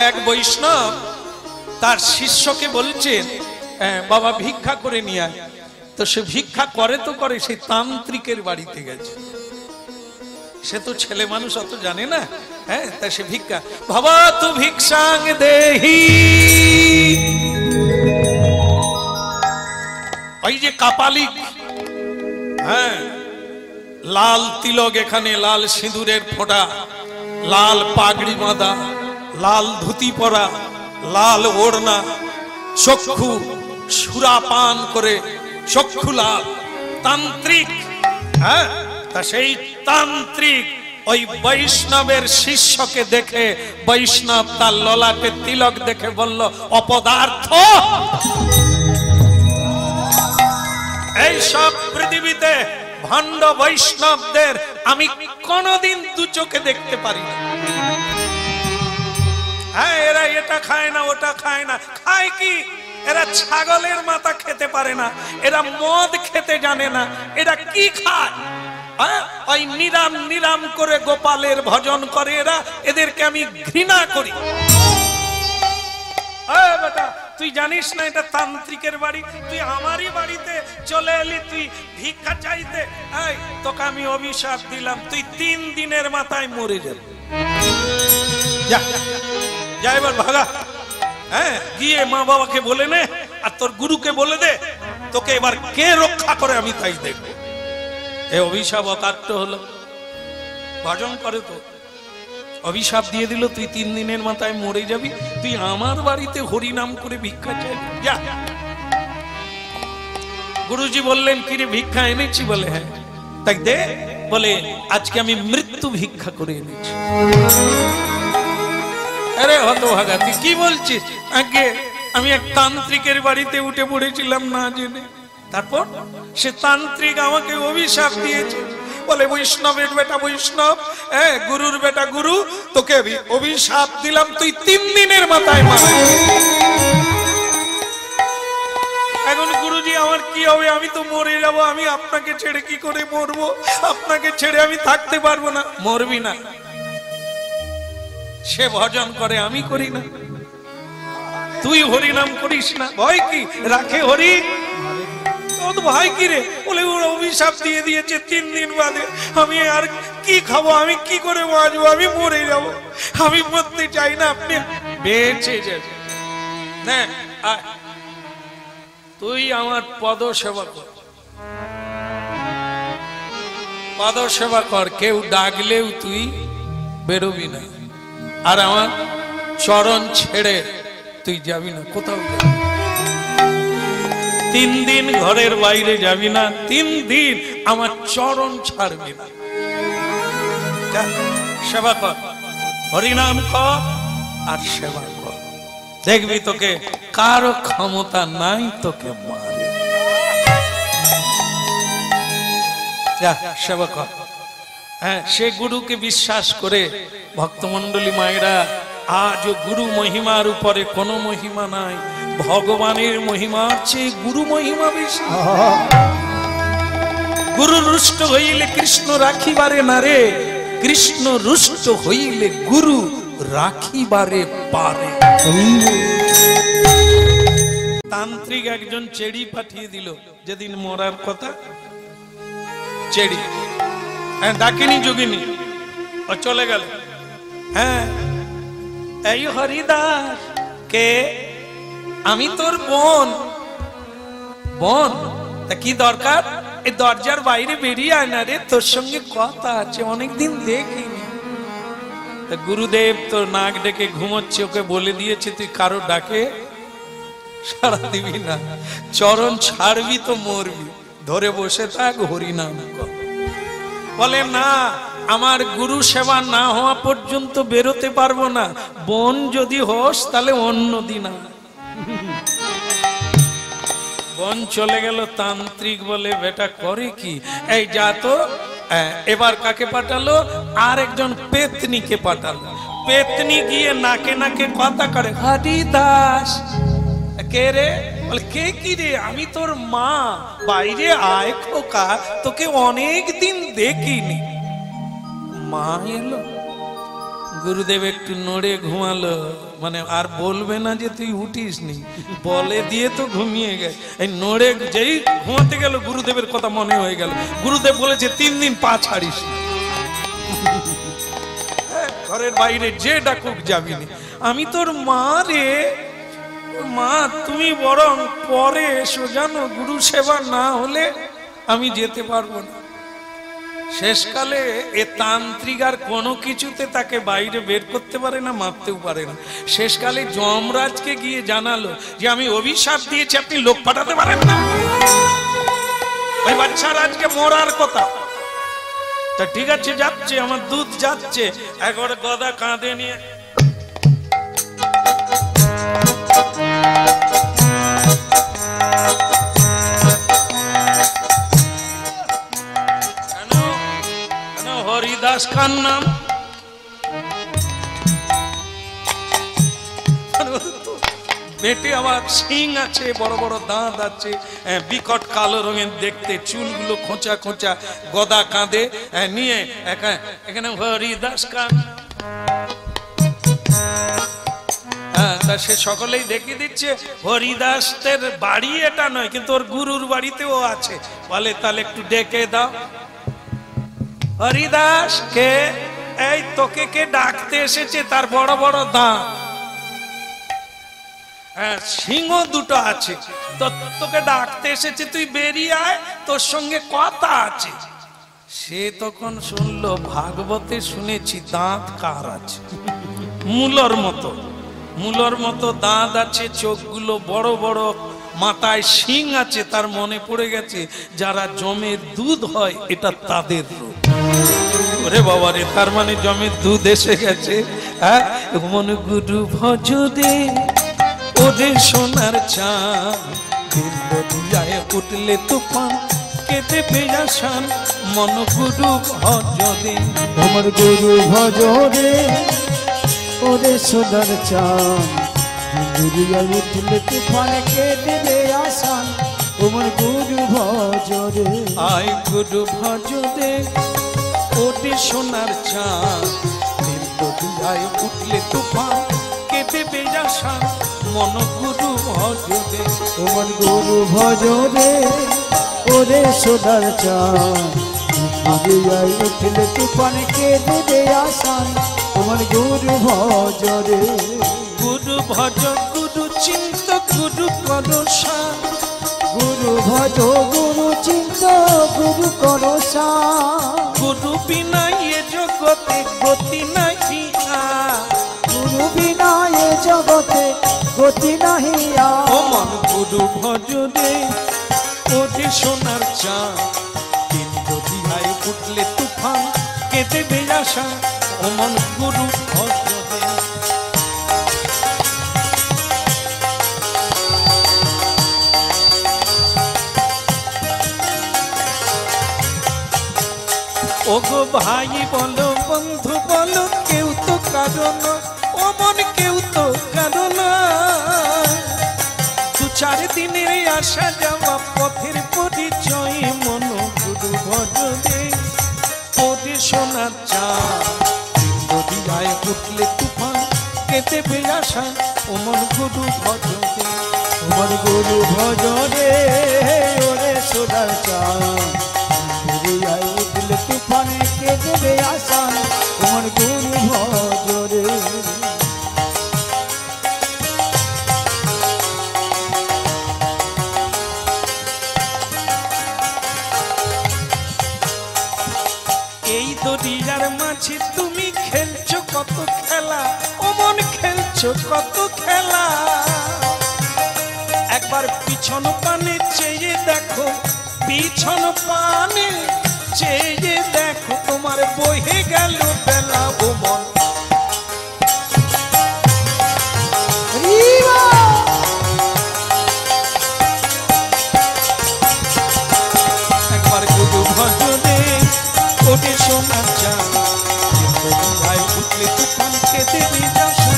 এক বৈষ্ণব তার শিষ্যকে বলছেন বাবা ভিক্ষা করে নিয়ে আয়। তো সে ভিক্ষা করে তো করে, সেই তান্ত্রিকের বাড়িতে গেছে। সে তো ছেলে মানুষ, অত জানে না। হ্যাঁ, তা সে ভিক্ষা, বাবা তু ভিক্ষাং দেহি। ওই যে কাপালিক, হ্যাঁ, লাল তিলক, এখানে লাল সিঁদুরের ফোঁটা, লাল পাগড়ি বাঁধা, লাল ধুতি পরা, লাল ওড়না, চক্ষু সুরাপান করে চক্ষু লাল, তান্ত্রিক। হ্যাঁ, তা সেই তান্ত্রিক ওই বৈষ্ণবের শিষ্যকে দেখে, বৈষ্ণব তার ললাটে তিলক দেখে বলল, অপদার্থ, এই সব পৃথিবীতে ভণ্ড বৈষ্ণবদের আমি কোনদিন দু চোখে দেখতে পারি না। হ্যাঁ, এরা এটা খায় না, ওটা খায় না। খায় কি? এরা ছাগলের মাথা খেতে পারে না, এরা মদ খেতে জানে না, এরা কি খায়? ওই নিরাম নিরাম করে গোপালের ভজন করে এরা। এদেরকে আমি ঘৃণা করি। বেটা, তুই জানিস না এটা তান্ত্রিকের বাড়ি? তুই আমারই বাড়িতে চলে এলি, তুই ভিক্ষা চাইতে। তোকে আমি অভিশাপ দিলাম, তুই 3 দিনের মাথায় মরে যাবি। যা এবার ভাগা। হ্যাঁ, গিয়ে মা বাবাকে বলে নে, আর তোর গুরুকে বলে দে, তোকে এবার কে রক্ষা করে আমি তাই দেখবো। এ অভিশাপ অকাট্য হলো। ভজন করে তো অভিশাপ দিয়ে দিল, তুই 3 দিনের মাথায় মরে যাবি, তুই আমার বাড়িতে হরিনাম করে ভিক্ষা চাইবি। যা। গুরুজি বললেন, কিরে ভিক্ষা এনেছি? বলে হ্যাঁ। তাই দে। বলে আজকে আমি মৃত্যু ভিক্ষা করে এনেছি। আরে হতভাগা, তুই কি বলছিস? আগে আমি এক তান্ত্রিকের বাড়িতে উঠে পড়েছিলাম না জেনে। তারপর সে তান্ত্রিক আমাকে অভিশাপ দিয়েছে। বলে বৈষ্ণবের বেটা বৈষ্ণব, গুরুর বেটা গুরু, তোকে অভিশাপ দিলাম, তুই 3 দিনের মাথায় মারা। এখন গুরুজি আমার কি হবে? আমি তো মরে যাব, আমি আপনাকে ছেড়ে কি করে মরবো? আপনাকে ছেড়ে আমি থাকতে পারবো না। মরবি না। সে ভজন করে, আমি করি না। তুই হরিনাম করিস না, ভয় কি রাখে হরি? ভয় কি রে? বলে ওরা অভিশাপ দিয়ে দিয়েছে 3 দিন বাদে। আমি আর কি খাবো? আমি কি করে বাঁচবো? আমি মরে যাব। আমি মরতে চাই না, আপনি বেঁচে যাবেন। তুই আমার পদ সেবা কর, পদ সেবা কর। কেউ ডাকলেও তুই বেরোবি না, আর আমার চরণ ছেড়ে তুই যাবি না কোথাও। 3 দিন ঘরের বাইরে যাবি না, 3 দিন আমার চরণ ছাড়বি না। সেবা কর, হরিনাম কর আর সেবা কর। দেখবি তোকে কারো ক্ষমতা নাই তোকে মারে। সেবা কর। হ্যাঁ, সে গুরুকে বিশ্বাস করে ভক্তমন্ডলী মায়েরা, আজ গুরু মহিমার উপরে কোনো মহিমা নাই। ভগবানের মহিমার চেয়ে গুরু মহিমা বেশি। গুরু রুষ্ট হইলে কৃষ্ণ রাখিবারে না রে, কৃষ্ণ রুষ্ট হইলে গুরু রাখিবারে পারে। তান্ত্রিক একজন চেড়ি পাঠিয়ে দিল যেদিন মরার কথা। চেড়ি ডাকিনি যোগিনী, ও চলে গেল। হ্যাঁ, এই হরিদাস কে? আমি তোর বোন। বোন? তা কি দরকার? এই দরজার বাইরে বেরিয়ে আয় না রে, তোর সঙ্গে কথা আছে, অনেকদিন দেখিনি। তা গুরুদেব তোর নাক ডেকে ঘুমোচ্ছে, ওকে বলে দিয়েছে তুই কারো ডাকে সারা দিবি না, চরণ ছাড়বি তো মরবি, ধরে বসে থাক, হরিনাম কর। বলে না, আমার গুরু সেবা না হওয়া পর্যন্ত বেরোতে পারবো না। বোন যদি হোস তাহলে অন্য দিন। বোন চলে গেল। তান্ত্রিক বলে বেটা করে কি? এই যা তো। এবার কাকে পাঠালো? আর একজন পেতনিকে পাঠালো। পেতনি গিয়ে নাকে নাকে কথা করে, হরিদাস কে রে? বলে কে কি রে? আমি তোর মা, বাইরে আয় খোকা, তোকে অনেক দিন দেখিনি। মা এলো, গুরুদেব একটু নড়ে ঘুমালো, মানে আর বলবে না যে তুই উঠিস নি, বলে দিয়ে তো ঘুমিয়ে গেছে। এই নড়ে যেই ঘুমাতে গেল গুরুদেবের কথা মনে হয়ে গেল। গুরুদেব বলেছে 3 দিন পা ছাড়িস। ঘরের বাইরে যে ডাকুক যাবিনি। আমি তোর মা রে, মা তুমি বরং পরে এসো, জানো গুরু সেবা না হলে আমি যেতে পারবো না। শেষকালে এ তান্ত্রিক আর কোনো কিছুতে তাকে বাইরে বের করতে পারে না, মারতেও পারে না। শেষকালে যমরাজকে গিয়ে জানালো যে আমি অভিশাপ দিয়েছি, আপনি লোক পাঠাতে পারেন না। ওই বাচ্চার আজকে মরার কথা। তা ঠিক আছে, যাচ্ছে আমার দুধ যাচ্ছে। একবার গদা কাঁধে নিয়ে হরিদাস খান নাম, পেটে আবার শিং আছে, বড় বড় দাঁত আছে, বিকট কালো রঙের দেখতে, চুলগুলো খোঁচা খোঁচা, গদা কাঁধে নিয়ে এখানে হরিদাস খান। তা সে সকলেই দেখিয়ে দিচ্ছে হরিদাসের বাড়ি এটা নয়, কিন্তু ওর গুরুর বাড়িতেও আছে। বলে তাহলে একটু ডেকে দাও। হরিদাস কে? এই তোকে কে ডাকতে এসেছে, তার বড় বড় দাঁত, সিংহ দুটো আছে, তোকে ডাকতে এসেছে, তুই বেরিয়ে আয়, তোর সঙ্গে কথা আছে। সে তখন শুনলো ভাগবতে শুনেছি দাঁত কার আছে, মূলর মতো, মূলর মতো দাঁত আছে, চোখগুলো বড় বড়, মাথায় শিং আছে। তার মনে পড়ে গেছে যারা জমের দুধ হয় এটা তাদের রূপ। ওরে বাবা রে, তার মানে জমের দুধ এসে গেছে। হ্যাঁ, মন গুরু ভজ দে ওরে সোনার চাঁদ, দিয়ায় উঠলে তুফান কেটে পেয়াসান, মন গুরু ভজ দে, তোমার গুরু ভজ রে ওরে সোনার চাঁদ, দিয়ায় উঠলে তুফান কেটে পেয়াসান, তোমার গুরু ভজ রে। আয় গুরু ভজ দে ওরে সোনার চাঁদ, দিয়ায় উঠলে তুফান কেটে পেয়াসান, মন গুরু ভজ দে, তোমার গুরু ভজ রে ওরে সোনার চাঁদ, দিয়ায় উঠলে তুফান কেটে পেয়াসান, তোমার গুরু ভজ রে। গুরু ভজ গুরু চিন্ত গুরু করসা, গুরু ভজ গুরু চিন্ত গুরু করসা, গুরু বিনা এ জগতে গতি নাহি আর, গুরু বিনা এ জগতে গতি নাহি আর। ও মন গুরু ভজ দে ওরে সোনার চাঁদ, কিন্তু দিয়ায় উঠলে তুফান কেটে বেয়াসা, ও মন গুরু ভজ দে। ও গো ভাই বলো, বন্ধু বলো, কেউ তো কারণ, ও মন কেউ তো কারণ, 2-4 দিনের আসা যাওয়া পথের পরিচয়, মন গুরু ভজ দে ওরে সোনার চাঁদ, দিয়ায় উঠলে তুফান কেটে পেয়াসা, ও মন গুরু ভজ দে, তোমার গুরু ভজ রে ওরে সোনার চাঁদ, দিয়ায় উঠলে তুফান কেটে পেয়াসান, তোমার গুরু ভজ রে। এই দরিয়ার মাঝে তুমি খেলছো কত খেলা, ও মন খেলছো কত খেলা, একবার পিছন পানে চেয়ে দেখো, পিছন পানে চেয়ে দেখো, তোমার বহে গেল বেলা, ও মন একবার গুরু ভজ দে ওরে সোনার চাঁদ, দিয়ায় উঠলে তুফান কেটে বেয়াসা,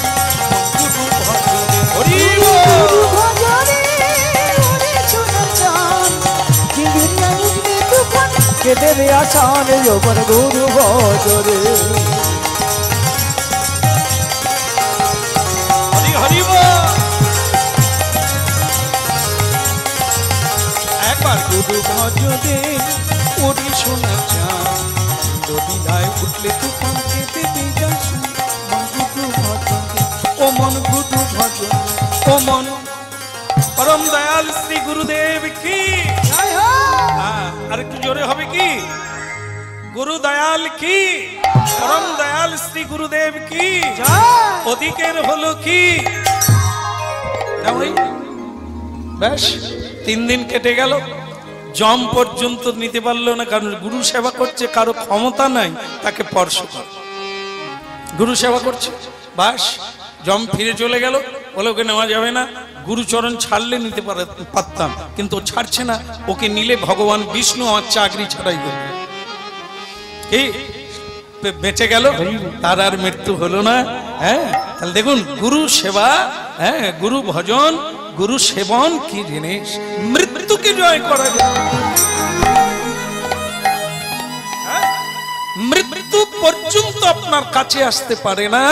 গুরু ভজ দে। হরি গুরু ভজ রে ওরে সোনার চাঁদ, দিয়ায় উঠলে তুফান কেটে পেয়াসান, তোমার গুরু ভজ রে। গুরু ভজরে ওরে শোনা চাঁদ যদি রায় উঠলে তুফান কেঁপে বেজায় শুনি মন গুরু ভজরে ও মন গুরু ভজরে ও মন परम दयाल श्री गुरुदेव की अरे जोरे होबे की गुरु दयाल की परम दयाल श्री गुरुदेव की ओदिकेर हलो की बेश 3 दिन केटे गेल जम पर्यन्त निते पारलो ना कारण गुरु सेवा करछे कारो क्षमता नाई ताके स्पर्श कर गुरु सेवा करछे बस जम फिरे चले गेल बोले ओके नेওয়া যাবে না गुरुचरण छाड़ले नीते पारताम किन्तु छाड़छे ना ओके नीले भगवान विष्णु आमार चाकरी छाड़ाई करबे कि बेঁচে গেল तार आर मृत्यु हलो ना ताहले देखुन गुरु सेवा गुरु भजन गुरु सेवन की जिनिस मृत्यु के जय करा যায় मृत्यु पर्यन्त आपनार काछे आसते पारे ना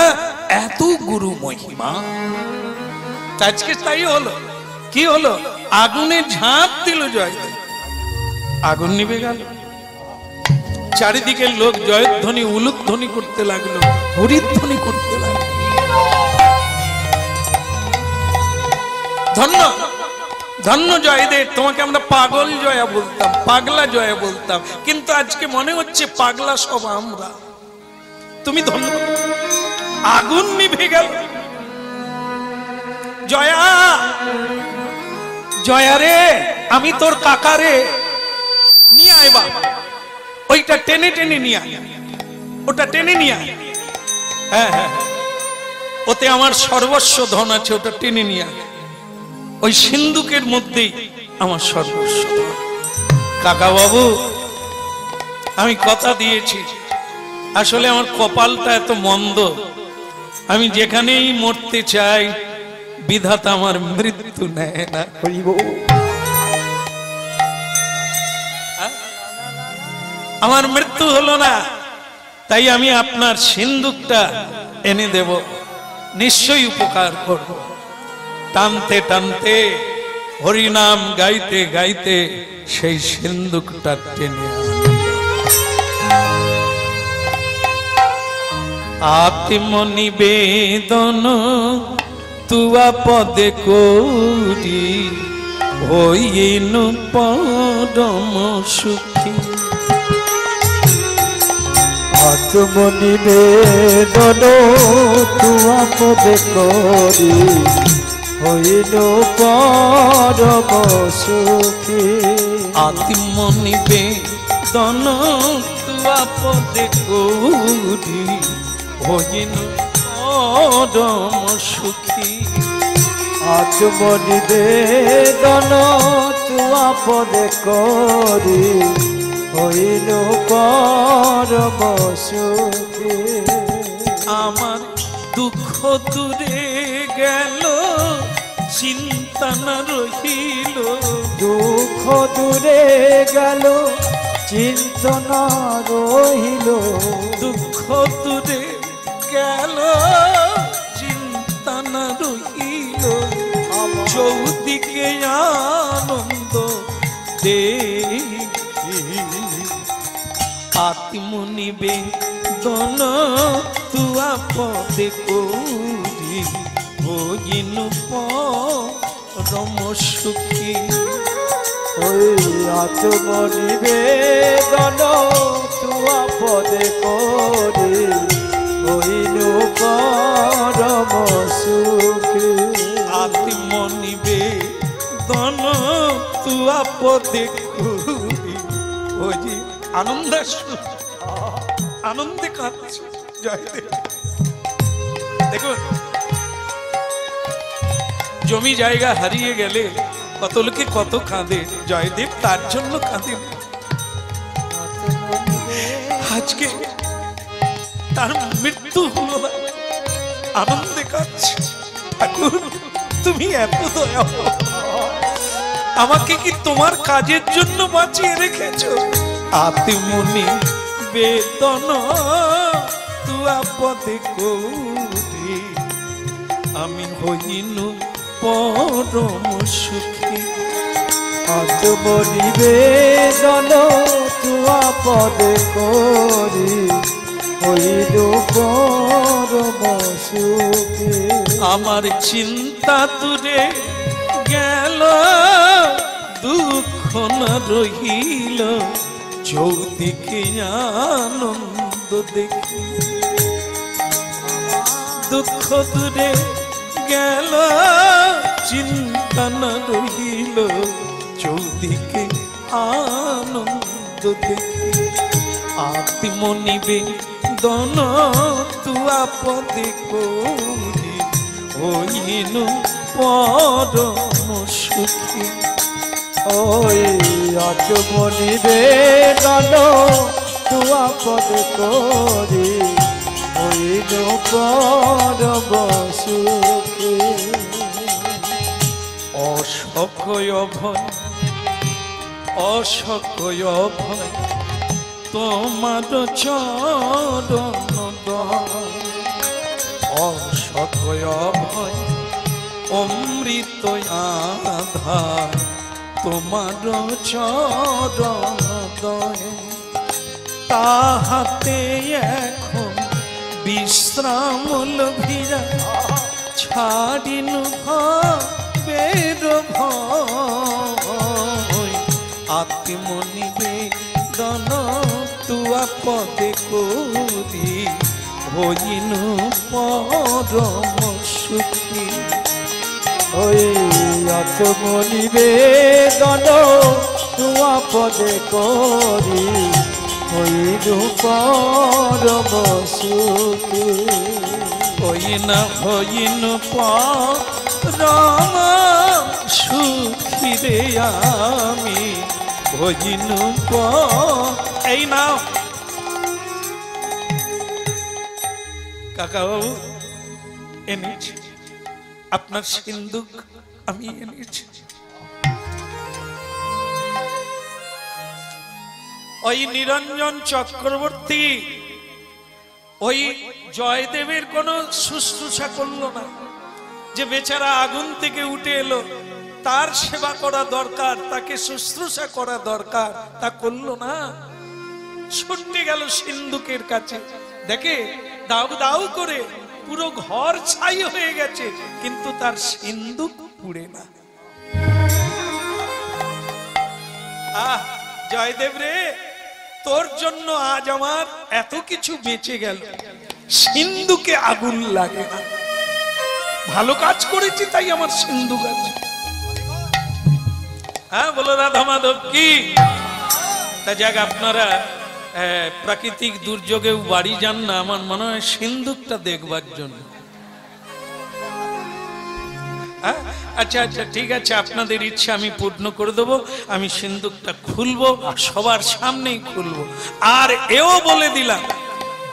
एत गुरु महिमा আজকে তাই হলো কি হলো আগুনে ঝাঁপ দিল জয়দেব আগুন নিভে গেল চারিদিকে লোক জয়ধ্বনি উলুধ্বনি করতে লাগলো হরিধ্বনি করতে লাগলো ধন্য ধন্য জয়দেব তোমাকে আমরা পাগল জয়া বলতাম পাগলা জয়া বলতাম কিন্তু আজকে মনে হচ্ছে পাগলা সব আমরা তুমি ধন্য আগুন নিভে গেল জয়া জয়া রে আমি তোর কাকা রে নিয়ে আয় বাবা ওইটা টেনে টেনে নিয়ে আয় ওটা টেনে নিয়ে আয় হ্যাঁ হ্যাঁ ওতে আমার সর্বস্ব ধন আছে ওটা টেনে নিয়ে আয় ওই সিন্ধুকের মধ্যেই আমার সর্বস্ব ধন কাকা বাবু আমি কথা দিয়েছি আসলে আমার কপালটা এত মন্দ আমি যেখানেই মরতে চাই विधाता আমার মৃত্যু নেয় না আমার মৃত্যু হলো না তাই আমি আপনার সিন্ধুকটা এনে দেব নিশ্চয়ই উপকার করব টানতে টানতে হরি নাম গাইতে গাইতে সেই সিন্ধুকটা টেনে আত্মনিবেদন तुआ पदे कोरी होइनु परम सुखी आत्मनिवेदन तुआ पदे कोरी होइनु परम सुखी आत्मनिवेदन तुआ पदे कोरी होइनु परम सुखी आत्मनिवेदन तुआ पदे करी हইল परम सुखी আমার দুঃখ দূরে গেল চিন্তা না রহিল দুঃখ দূরে গেল চিন্তনা রহিল দুঃখ দূরে গেল চিন্তা না রহিল চৌদিকে আনন্দ দেখি আত্মনিবেদন তুয়া পদে করি হইনু পরম সুখী ওই আত্মনিবেদন তুয়া পদে করি হইনু পরম সুখী আত্মনিবেদন তুয়া পদে করি ওই যে আনন্দ আনন্দে কাঁদছে জয়দেব। দেখুন জমি জায়গা হারিয়ে গেলে কত লোকে কত কাঁদে, জয়দেব তার জন্য কাঁদেন। আজকে তার মৃত্যু হলো না, আনন্দে কাঁদছে। ঠাকুর তুমি এত দয়া, আমাকে কি তোমার কাজের জন্য বাঁচিয়ে রেখেছো? আত্মনিবেদন তুয়া পদে করি আমি হইনু পরম সুখী। আত্ম নিবেদন তুয়া পদে করি হইল পরম সুখে। আমার চিন্তা দূরে গেল, দুঃখ না রহিল, চৌদিকে আনন্দ দেখি। দুঃখ দূরে গেল, চিন্তা না রহিল, চৌদিকে আনন্দ দেখি। আত্মনিবেদন তুয়া পদে করি হইল পরম সুখী। ওই আত্ম নিবেদন তুয়া পদে করি হইল পরম সুখে। অসকয় ভয়, অসকয় ভয়, তোমার চরণ দয়। অসকয় ভয়, অমৃত আধার, তোমার চরণ দয়। তাহাতে এখন বিশ্রাম লভিরা, ছাড়িনু ভবের ভয়। আত্মনিবেদন তুয়া পদে করি হইনু পরম সুখী। ওই আত্ম নিবেদন তুয়া পদে করি হইল পরম সুখে। হইনু পরম সুখী রে আমি, হইনু এই নাও কাকা বাবু এনেছি আপনার সিন্দুক, আমি এনেছি। ওই নিরঞ্জন চক্রবর্তী ওই জয়দেবের কোনো শুশ্রূষা করলো না, যে বেচারা আগুন থেকে উঠে এলো, তার সেবা করা দরকার, তাকে শুশ্রূষা করা দরকার, তা করলো না। ছুটে গেল সিন্ধুকের কাছে, দেখে দাউ দাউ করে পুরো ঘর ছাই হয়ে গেছে, কিন্তু তার সিন্ধুক পুড়ে না। আহ জয়দেব রে, তোর জন্য আজ আমার এত কিছু বেঁচে গেল, সিন্ধুকে আগুন লাগে না। ভালো কাজ করেছি তাই আমার সিন্ধুক আছে। হ্যাঁ বলো রাধা মাধব কি। তা যাক, আপনারা প্রাকৃতিক দুর্যোগেও বাড়ি যান না, আমার মনে হয় সিন্ধুকটা দেখবার জন্য। আচ্ছা আচ্ছা ঠিক আছে, আপনাদের ইচ্ছা আমি পূর্ণ করে দেবো। আমি সিন্ধুকটা খুলবো, সবার সামনেই খুলবো। আর এও বলে দিলাম,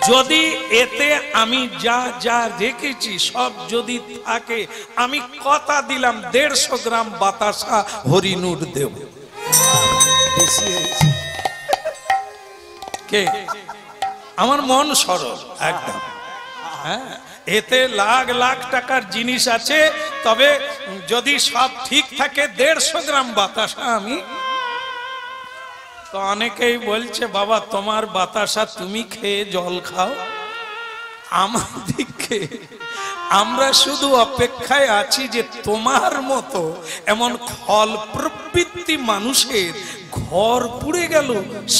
যদি এতে আমি যা যা রেখেছি সব যদি থাকে, আমি কথা দিলাম 150 গ্রাম বাতাসা হরিনুর দেব। কে? আমার মন সরল একদম। হ্যাঁ, এতে লাখ লাখ টাকার জিনিস আছে, তবে যদি সব ঠিক থাকে 150 গ্রাম বাতাসা আমি। তো অনেকেই বলছে, বাবা তোমার বাতাসা তুমি খেয়ে জল খাও, আমাদেরকে আমরা শুধু অপেক্ষায় আছি যে তোমার মতো এমন ফল প্রবৃত্তি মানুষের ঘর পুড়ে গেল,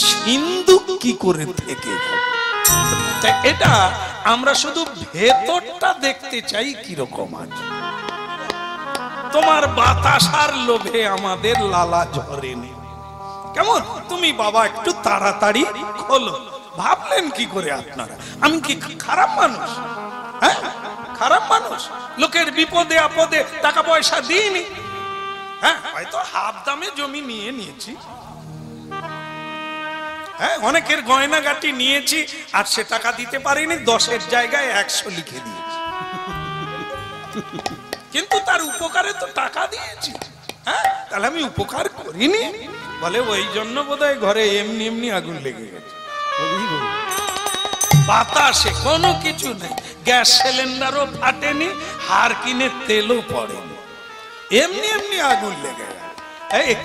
সিন্ধুক কি করে থেকে গেল। এটা আমরা শুধু ভেতরটা দেখতে চাই কিরকম আছে। তোমার বাতাসার লোভে আমাদের লালা ঝরেনি। কেমন তুমি বাবা একটু তাড়াতাড়ি খোলো। ভাবলেন কি করে আপনারা আমি কি খারাপ মানুষ? হ্যাঁ, খারাপ মানুষ। লোকের বিপদে আপদে টাকা পয়সা দিইনি। হ্যাঁ, হয়তো হাফ দামে জমি নিয়ে নিয়েছি। হ্যাঁ, অনেকের গয়নাগাটি নিয়েছি আর সে টাকা দিতে পারিনি, 10-এর জায়গায় 100 লিখে দিয়েছি, কিন্তু তার উপকারে তো টাকা দিয়েছি। হ্যাঁ, তাহলে আমি উপকার করিনি বলে, ওই জন্য বোধহয় ঘরে এমনি এমনি আগুন লেগে গেছে। বাতাসে কোনো কিছু নেই, গ্যাস সিলিন্ডারও ফাটেনি, হার কিনে তেলও পড়েনি, এমনি এমনি আগুন লেগে গেল।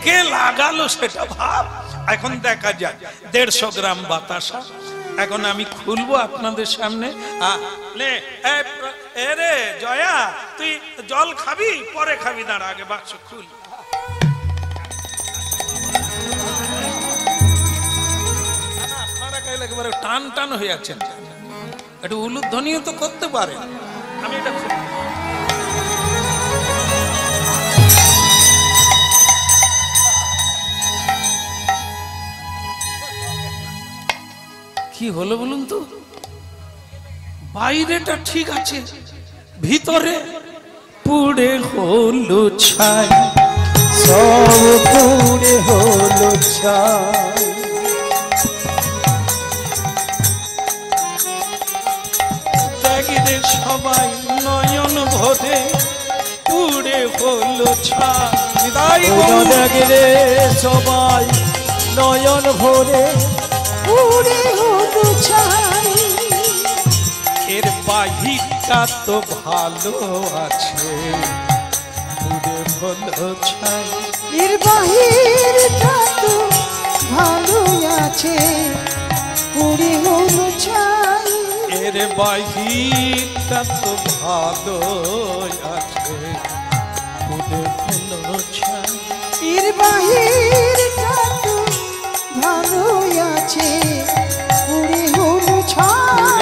কে লাগালো সেটা ভাব। এখন দেখা যাক 150 গ্রাম বাতাসা এখন আমি খুলবো আপনাদের সামনে। রে জয়া, তুই জল খাবি? পরে খাবি, দাঁড়া, আগে বাক্স খুল। আপনারা গাইলে একেবারে টান টান হয়ে আছেন, একটু উলুধ্বনিও তো করতে পারে। আমি এটা কি হলো বলুন তো? বাইরেটা ঠিক আছে, ভিতরে পুড়ে হলো ছাই, সব পুড়ে হলো ছাই। ত্যাগীদের সবাই নয়ন ভরে পুড়ে হলো ছাই। ত্যাগীরে সবাই নয়ন ভরে পুড়ে হলো ছাই। এর বাহিরটা তো ভালো আছে, পুড়ে হলো ছাই। এর বাহিরটা তো ভালো আছে, পুড়ে হলো ছাই। এর বাহিরটা তো ভালো আছে, পুড়ে হলো ছাই। এর বাহিরটা তো ভালো আছে, পুড়ে হলো ছাই।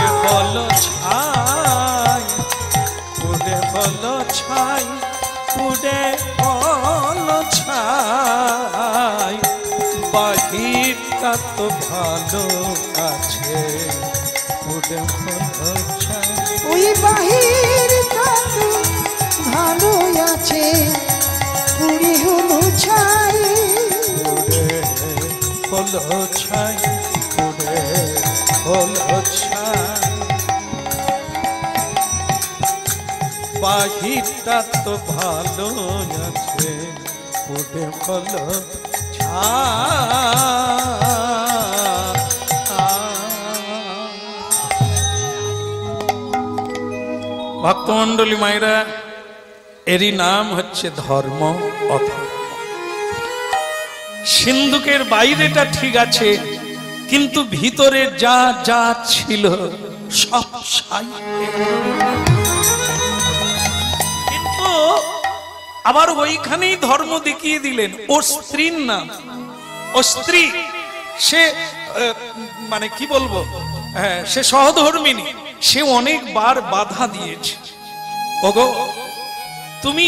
পুড়ে হলো ছাই, পুড়ে হলো ছাই। বাহিরটা তো ভালো আছে, পুড়ে হলো ছাই। ওই বাহিরটা তো ভালো আছে, পুড়ে হলো ছাই। পুড়ে হলো ছাই, পুড়ে হলো ছাই। বাহিরটা তো ভালো আছে, পুড়ে হলো ভক্তমন্ডলী মায়েরা, এরই নাম হচ্ছে ধর্ম অধর্ম। সিন্ধুকের বাইরেটা ঠিক আছে, কিন্তু ভিতরে যা যা ছিল সব ছাই। কিন্তু আবার ওইখানেই ধর্ম দেখিয়ে দিলেন। ও স্ত্রীর নাম, ও স্ত্রী, সে মানে কি বলবো, সে সহধর্মিনী, সে অনেকবার বাধা দিয়েছে। ওগো, তুমি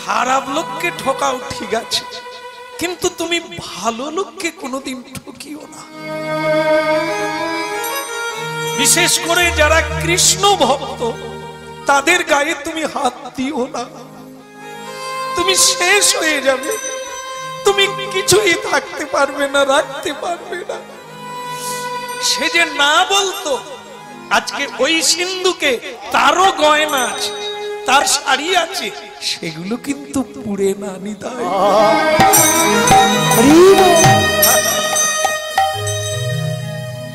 খারাপ লোককে ঠকাও ঠিক আছে, কিন্তু তুমি ভালো লোককে কোনোদিন ঠকিও না। বিশেষ করে যারা কৃষ্ণ ভক্ত, তাদের গায়ে তুমি হাত দিও না, তুমি শেষ হয়ে যাবে, তুমি কিছুই থাকতে পারবে না, রাখতে পারবে না। সে যে না বলতো, আজকে ওই সিন্ধুকে তারও গয়না আছে, তার শাড়ি আছে, সেগুলো কিন্তু পুড়ে না নিতাই।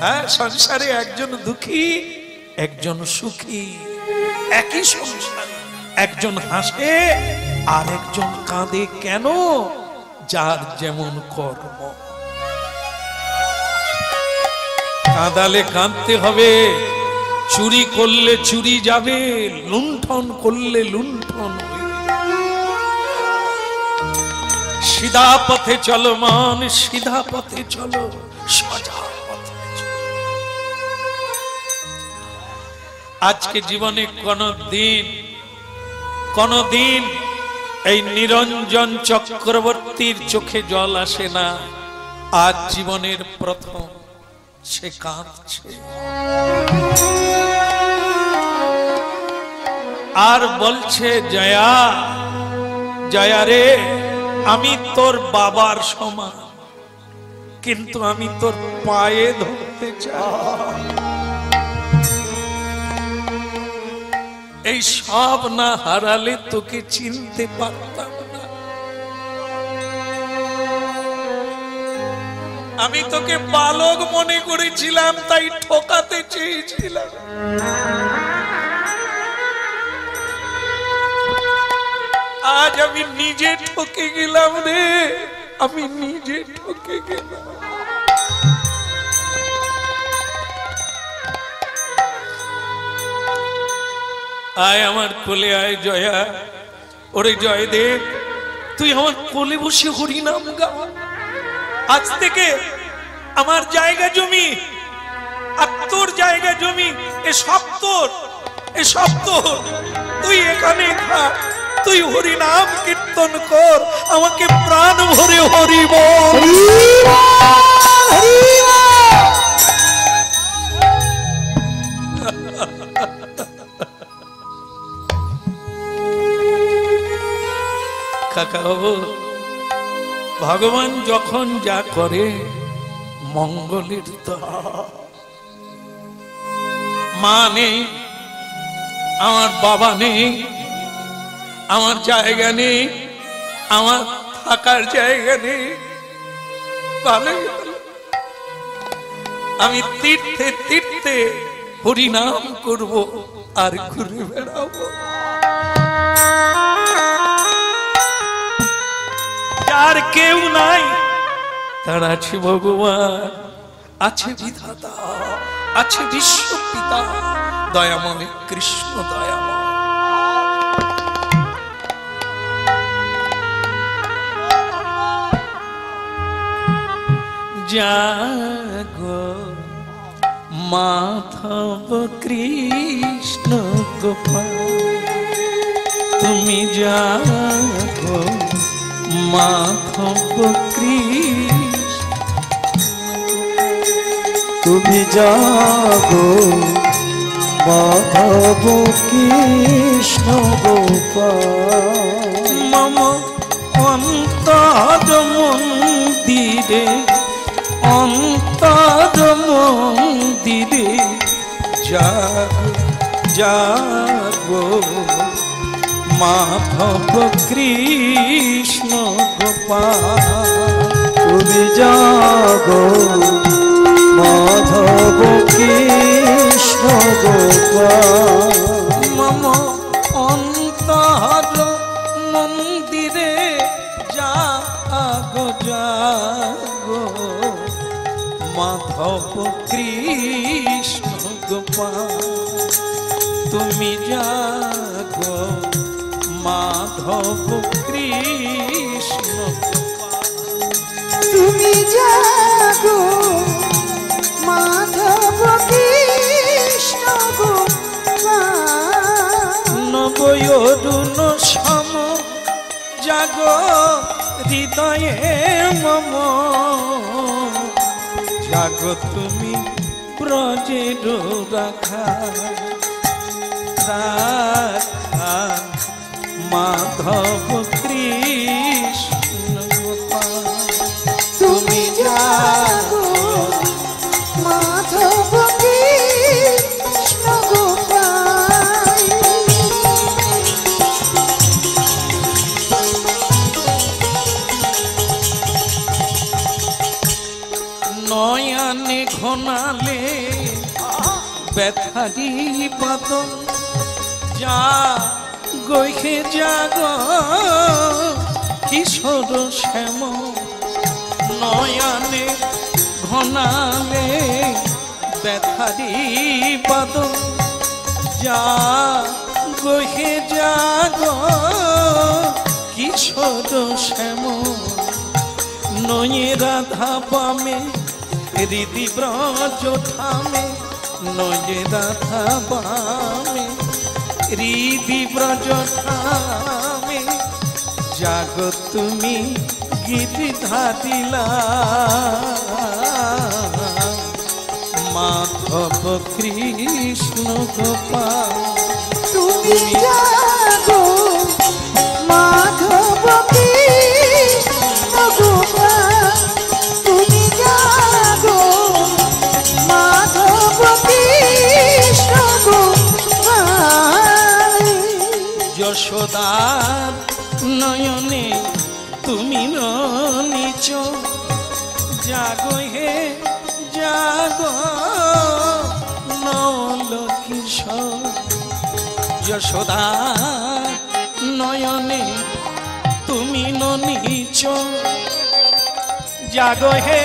হ্যাঁ, সংসারে একজন দুঃখী, একজন সুখী, একই সংসার, একজন হাসে আর একজন কাঁদে। কেন? যার যেমন কর্ম। কাঁদালে কাঁদতে হবে, চুরি করলে চুরি যাবে, লুণ্ঠন করলে লুণ্ঠন হইবে। সিধা পথে চলো মন, সিধা পথে চলো, সোজা পথে চলো। আজকে জীবনে কোনদিন এই নিরঞ্জন চক্রবর্তীর চোখে জল আসে না। আজ জীবনের প্রথম সে কাঁদছে আর বলছে, জয়া, জয়া রে, আমি তোর বাবার সমান, কিন্তু আমি তোর পায়ে ধরতে চাই। এই সব না হারালে তোকে চিনতে পারতাম না। আমি তোকে বালক মনে করেছিলাম, তাই ঠকাতে চেয়েছিলাম। আজ আমি নিজে ঠকে গেলাম রে, আমি নিজে ঠকে গেলাম। আয় আমার কোলে আয় জয়া, ওরে জয়দেব তুই আমার কোলে বসে হরিনাম গা। আজ থেকে আমার জায়গা জমি আর তোর জায়গা জমি এসব তোর, এসব তোর। তুই এখানে থাক, তুই হরিনাম কীর্তন কর, আমাকে প্রাণ ভরে হরি বল। কাকা বাবু, ভগবান যখন যা করে মঙ্গলের তো। মা নেই, আমার বাবা নেই, আমার জায়গা নেই, আমার থাকার জায়গা নেই, ভালোই হলো। আমি তীর্থে তীর্থে হরিনাম করব আর ঘুরে বেড়াবো। যার কেউ নাই তার আছে ভগবান, আছে বিধাতা, আছে বিশ্বপিতা দয়াময় কৃষ্ণ দয়াময়। জাগো মাধব কৃষ্ণ গোপাল, তুমি জাগো মাধব কৃষ্ণ, তুমি জাগো মাধব কৃষ্ণ গোপাল। মম অন্তর মন্দিরে, অন্তর মন্দিরে জাগো জাগো মাধব কৃষ্ণ গোপাল। তুমি জাগো মাধব কৃষ্ণ গোপাল। মম অন্তর মন্দিরে জাগো জাগো মাধব কৃষ্ণ গোপাল। তুমি জাগো মাধব কৃষ্ণ গোপাল। তুমি জাগো মাধব কৃষ্ণ গোপাল। নবয়রুণ সম জাগো হৃদয়ে মম, জাগো তুমি ব্রজের রাখা রাখা মাধব কৃষ্ণ গোপাল। তুমি জাগো মাধব কৃষ্ণ গোপাল। নয়নে ঘনালে ব্যথারি বাদন, যা গৈহে জাগ কিশোর শ্যাম। নয়নে ঘনালে ব্যথারি বাদন, যা গৈহে জাগ কিশোর শ্যাম। নয়ে রাধা পামে হৃদি ব্রজ ঠামে, নয়ে রাধা পামে হৃদি ব্রজ ঠামে, জাগো তুমি গিরিধারিলা মাধব কৃষ্ণ গোপাল। তুমি জাগো মাধব কৃষ্ণ গোপাল। তুমি জাগো মাধব কৃষ্ণ গোপাল। যশোদার নয়নে তুমি নিচ, জাগো হে জাগো নল কিশোর। যশোদার নয়নে তুমি নিচ জাগো হে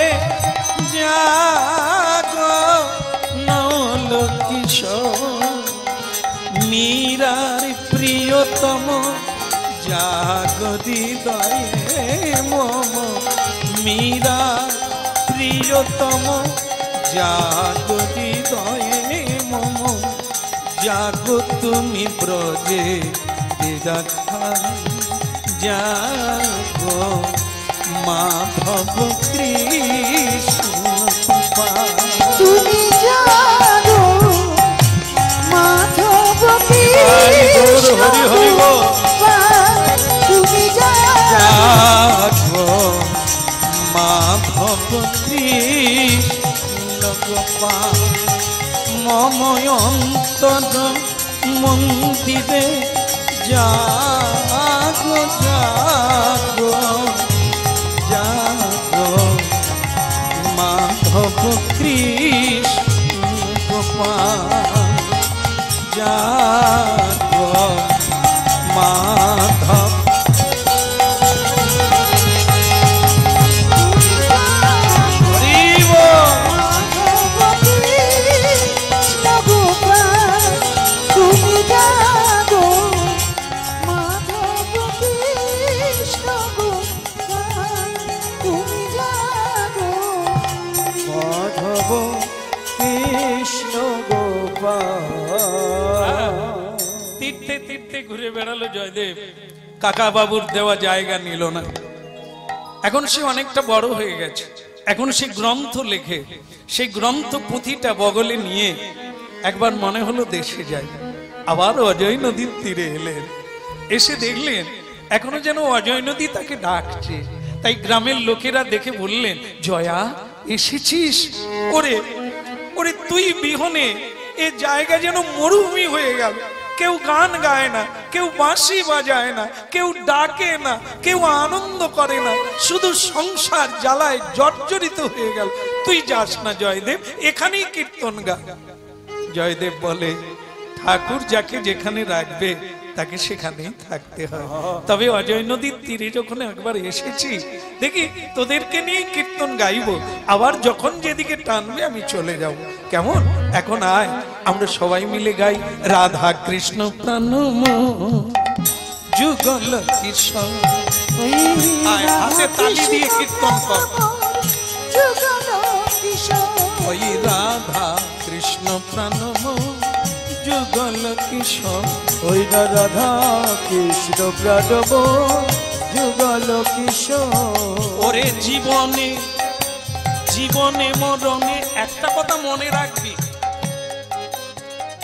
জাগো নল কিশোর মীরার প্রিয়তম জাগো হৃদয়ে মম মীরা প্রিয়তম জাগো হৃদয়ে মম জাগো তুমি ব্রজে দেখা জাগো মাধব কৃষ্ণ তুমি জাগো মাধব কৃষ্ণ তুমি জাগো মাধব কৃষ্ণ গোপাল মম অন্তর মন্দিরে জাগো জাগো জাগো মাধব কৃষ্ণ গোপাল জাগো মাধব তীর্থে তীর্থে ঘুরে বেড়ালো জয়দেব, কাকা বাবুর দেওয়া জায়গা নিল না। এখন সে অনেকটা বড় হয়ে গেছে, এখন সে গ্রন্থ লেখে, সেই গ্রন্থ পুঁথিটা বগলে নিয়ে একবার মনে হলো দেশে যায়। আবার অজয় নদীর তীরে এলেন, এসে দেখলেন এখনো যেন অজয় নদী তাকে ডাকছে। তাই গ্রামের লোকেরা দেখে বললেন, জয়া এসেছিস? ওরে ওরে তুই বিহনে এ জায়গা যেন মরুভূমি হয়ে গেল। কেউ গান গায় না, কেউ বাঁশি বাজায় না, কেউ ডাকে না, কেউ আনন্দ করে না, শুধু সংসার জ্বালায় জর্জরিত হয়ে গেল। তুই যাস না জয়দেব, এখানেই কীর্তন গা। জয়দেব বলে, ঠাকুর যাকে যেখানে রাখবে তাকে সেখানেই থাকতে হয়। তবে অজয় নদীর তীরে যখন একবার এসেছি, দেখি তোদেরকে নিয়ে কীর্তন গাইবো, আবার যখন যেদিকে টানবে আমি চলে যাব। কেমন? এখন আয় আমরা সবাই মিলে গাই, রাধা কৃষ্ণ প্রাণম যুগল কিশোর। আয় হাতে তালি দিয়ে কীর্তন কর। ওই রাধা কৃষ্ণ প্রাণম যুগল কিশোর, ওই রাধা কৃষ্ণ প্রাণব যুগল কিশোর। ওরে জীবনে জীবনে মরণে একটা কথা মনে রাখবি,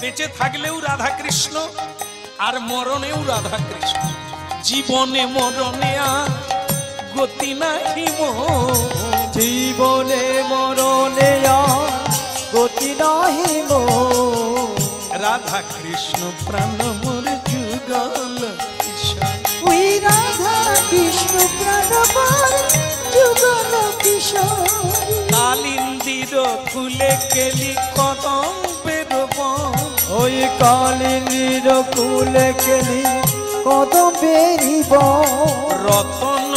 বেঁচে থাকলেও রাধা কৃষ্ণ আর মরণেও রাধা কৃষ্ণ। জীবনে মরণে আর গতি নাহি মোর, জীবনে মরণে আর গতি নাহি মোর। রাধা কৃষ্ণ প্রাণ মোর যুগল কিশোর। ওই রাধা কৃষ্ণ প্রাণ মোর যুগল কিশোর। কালিন্দির ফুলে কেলি কদম বেরব, ওই কালিনীর কুলে কেলি কদম বেরিব। রতন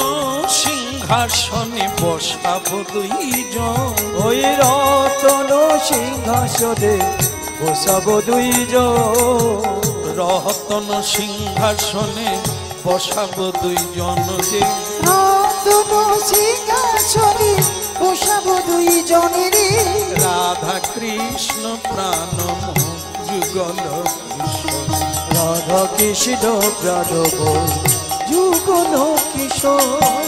সিংহাসনে বসাবো দুইজন, ওই রতন সিংহাসনে বসাবো দুইজন। রতন সিংহাসনে বসাবো দুইজন যে, রতন সিংহাসনে বসাবো দুইজনের। রাধা কৃষ্ণ প্রাণ যুগল কিশোর। রাধা কৃষ্ণ প্রাণব যুগল কিশোর।